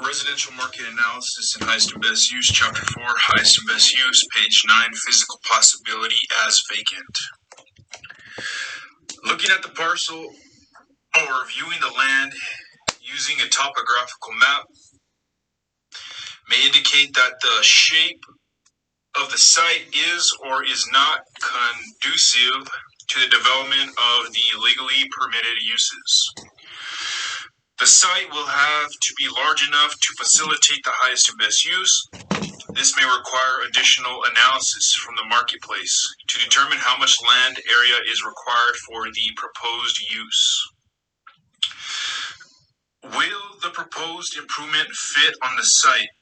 Residential Market Analysis and Highest and Best Use, Chapter 4, Highest and Best Use, page 9, Physical Possibility as Vacant. Looking at the parcel or viewing the land using a topographical map may indicate that the shape of the site is or is not conducive to the development of the legally permitted uses. The site will have to be large enough to facilitate the highest and best use. This may require additional analysis from the marketplace to determine how much land area is required for the proposed use. Will the proposed improvement fit on the site?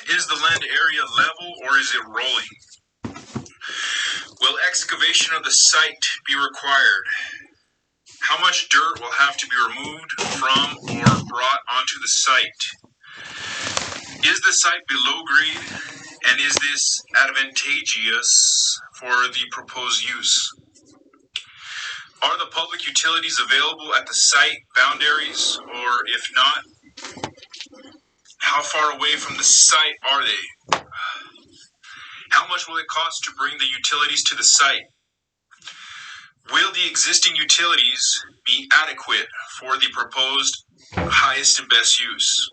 Is the land area level or is it rolling? Will excavation of the site be required? How much dirt will have to be removed from or brought onto the site? Is the site below grade, and is this advantageous for the proposed use? Are the public utilities available at the site boundaries, or if not, how far away from the site are they? How much will it cost to bring the utilities to the site? Will the existing utilities be adequate for the proposed highest and best use?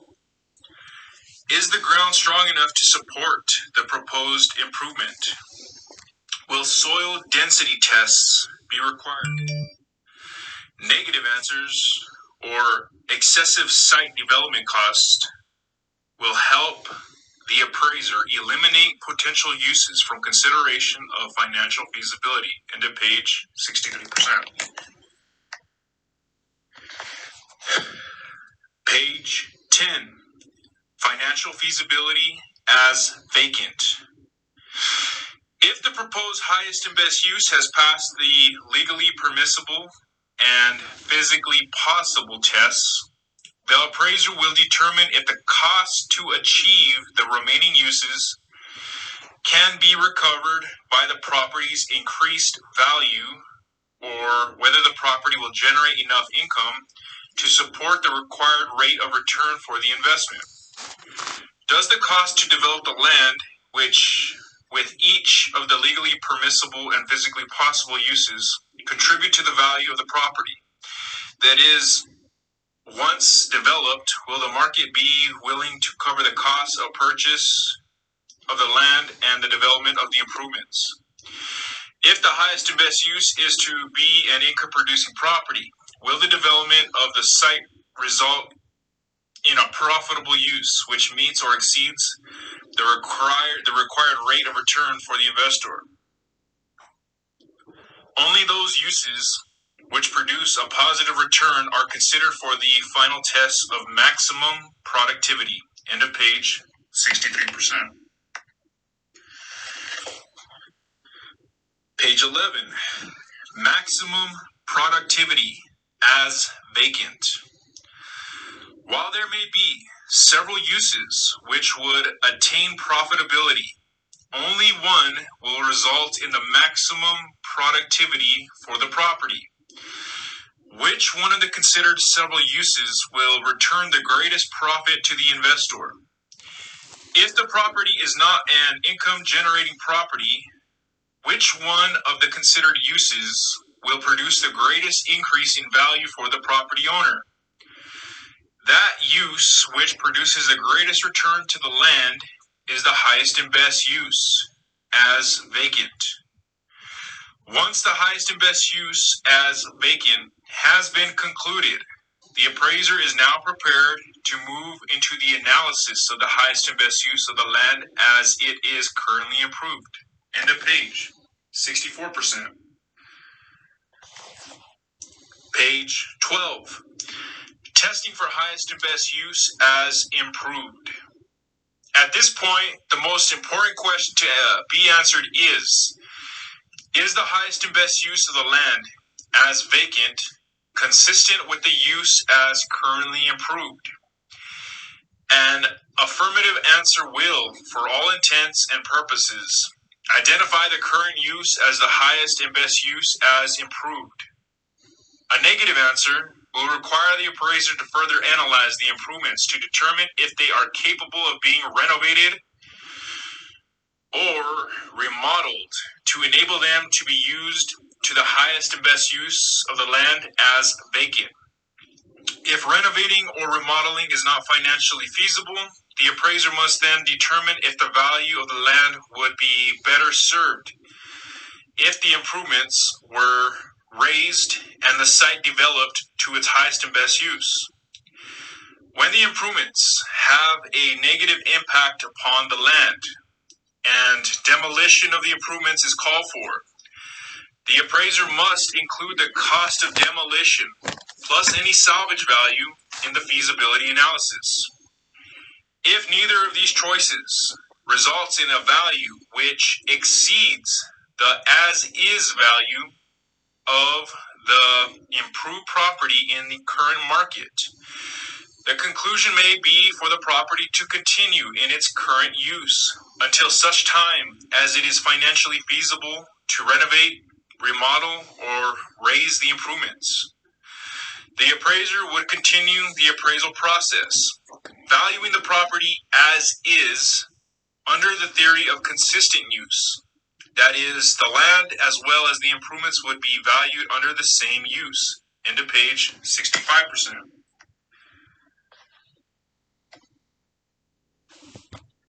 Is the ground strong enough to support the proposed improvement? Will soil density tests be required? Negative answers or excessive site development cost will help the appraiser eliminate potential uses from consideration of financial feasibility. End of page 63%. Page 10. Financial feasibility as vacant. If the proposed highest and best use has passed the legally permissible and physically possible tests, the appraiser will determine if the cost to achieve the remaining uses can be recovered by the property's increased value, or whether the property will generate enough income to support the required rate of return for the investment. Does the cost to develop the land, which with each of the legally permissible and physically possible uses, contribute to the value of the property? That is, once developed, will the market be willing to cover the cost of purchase of the land and the development of the improvements? If the highest and best use is to be an income-producing property, will the development of the site result in a profitable use which meets or exceeds the required rate of return for the investor? Only those uses which produce a positive return are considered for the final test of maximum productivity. End of page 63%. Page 11. Maximum productivity as vacant. While there may be several uses which would attain profitability, only one will result in the maximum productivity for the property. Which one of the considered several uses will return the greatest profit to the investor? If the property is not an income-generating property, which one of the considered uses will produce the greatest increase in value for the property owner? That use which produces the greatest return to the land is the highest and best use as vacant. Once the highest and best use as vacant has been concluded, the appraiser is now prepared to move into the analysis of the highest and best use of the land as it is currently improved. End of page 64%. Page 12. Testing for highest and best use as improved. At this point, the most important question to be answered is the highest and best use of the land as vacant consistent with the use as currently improved? An affirmative answer will, for all intents and purposes, identify the current use as the highest and best use as improved. A negative answer will require the appraiser to further analyze the improvements to determine if they are capable of being renovated or remodeled to enable them to be used to the highest and best use of the land as vacant. If renovating or remodeling is not financially feasible, the appraiser must then determine if the value of the land would be better served if the improvements were raised and the site developed to its highest and best use. When the improvements have a negative impact upon the land and demolition of the improvements is called for, the appraiser must include the cost of demolition plus any salvage value in the feasibility analysis. If neither of these choices results in a value which exceeds the as-is value of the improved property in the current market, the conclusion may be for the property to continue in its current use until such time as it is financially feasible to renovate, remodel, or raise the improvements. The appraiser would continue the appraisal process, valuing the property as is under the theory of consistent use. That is, the land as well as the improvements would be valued under the same use. End of page 65%.